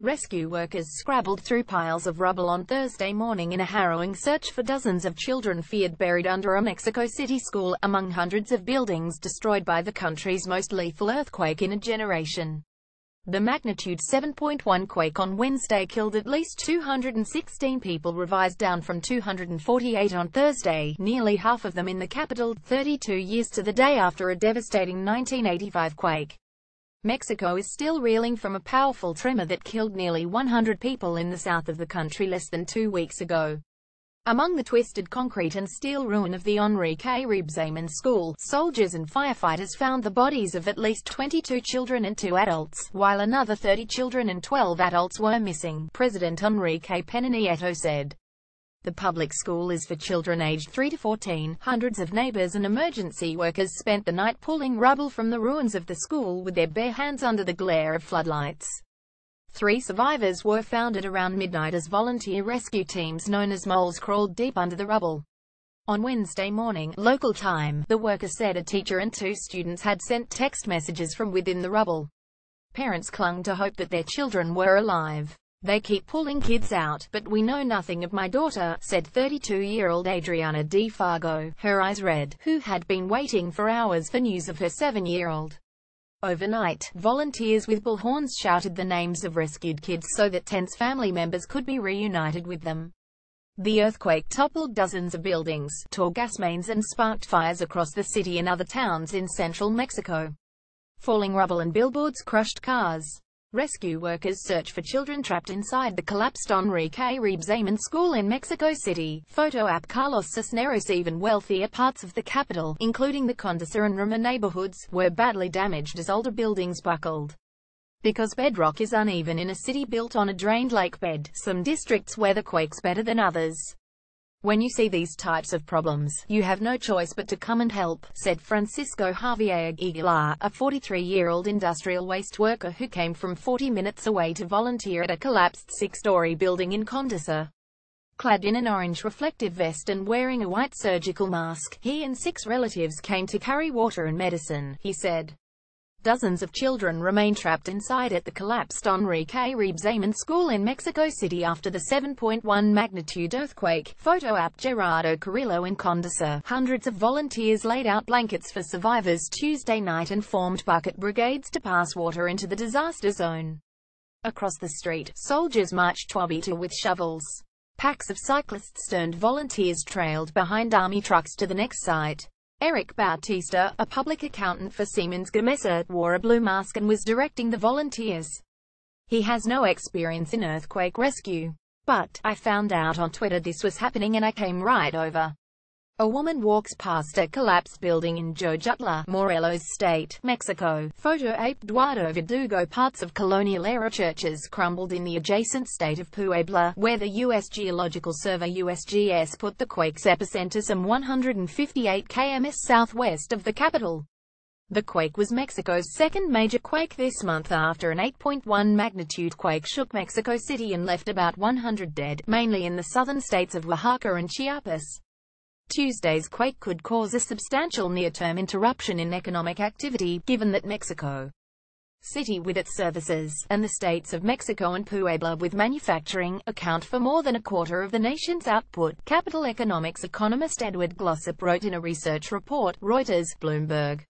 Rescue workers scrabbled through piles of rubble on Thursday morning in a harrowing search for dozens of children feared buried under a Mexico City school, among hundreds of buildings destroyed by the country's most lethal earthquake in a generation. The magnitude 7.1 quake on Wednesday killed at least 216 people, revised down from 248 on Thursday, nearly half of them in the capital, 32 years to the day after a devastating 1985 quake. Mexico is still reeling from a powerful tremor that killed nearly 100 people in the south of the country less than 2 weeks ago. Among the twisted concrete and steel ruin of the Enrique Rebsamen school, soldiers and firefighters found the bodies of at least 22 children and 2 adults, while another 30 children and 12 adults were missing, President Enrique Pena Nieto said. The public school is for children aged 3 to 14. Hundreds of neighbors and emergency workers spent the night pulling rubble from the ruins of the school with their bare hands under the glare of floodlights. 3 survivors were found at around midnight as volunteer rescue teams known as moles crawled deep under the rubble. On Wednesday morning, local time, the workers said a teacher and 2 students had sent text messages from within the rubble. Parents clung to hope that their children were alive. "They keep pulling kids out, but we know nothing of my daughter," said 32-year-old Adriana Di Fargo, her eyes red, who had been waiting for hours for news of her 7-year-old. Overnight, volunteers with bullhorns shouted the names of rescued kids so that tense family members could be reunited with them. The earthquake toppled dozens of buildings, tore gas mains and sparked fires across the city and other towns in central Mexico. Falling rubble and billboards crushed cars. Rescue workers search for children trapped inside the collapsed Enrique Rebsamen school in Mexico City. Photo app Carlos Cisneros. Even wealthier parts of the capital, including the Condesa and Roma neighborhoods, were badly damaged as older buildings buckled. Because bedrock is uneven in a city built on a drained lake bed, some districts weather quakes better than others. "When you see these types of problems, you have no choice but to come and help," said Francisco Javier Aguilar, a 43-year-old industrial waste worker who came from 40 minutes away to volunteer at a collapsed 6-story building in Condesa. Clad in an orange reflective vest and wearing a white surgical mask, he and 6 relatives came to carry water and medicine, he said. Dozens of children remain trapped inside at the collapsed Enrique Rebsamen school in Mexico City after the 7.1 magnitude earthquake. Photo app Gerardo Carrillo in Condesa. Hundreds of volunteers laid out blankets for survivors Tuesday night and formed bucket brigades to pass water into the disaster zone. Across the street, soldiers marched Tuabita with shovels. Packs of cyclists turned volunteers trailed behind army trucks to the next site. Eric Bautista, a public accountant for Siemens Gamesa, wore a blue mask and was directing the volunteers. He has no experience in earthquake rescue. "But I found out on Twitter this was happening and I came right over." A woman walks past a collapsed building in Jojutla, Morelos State, Mexico. Photo ape Eduardo Verdugo. Parts of colonial-era churches crumbled in the adjacent state of Puebla, where the U.S. Geological Survey (USGS) put the quake's epicenter some 158 km southwest of the capital. The quake was Mexico's second major quake this month after an 8.1 magnitude quake shook Mexico City and left about 100 dead, mainly in the southern states of Oaxaca and Chiapas. Tuesday's quake could cause a substantial near-term interruption in economic activity, given that Mexico City with its services, and the states of Mexico and Puebla with manufacturing, account for more than a quarter of the nation's output, capital economics economist Edward Glossop wrote in a research report, Reuters, Bloomberg.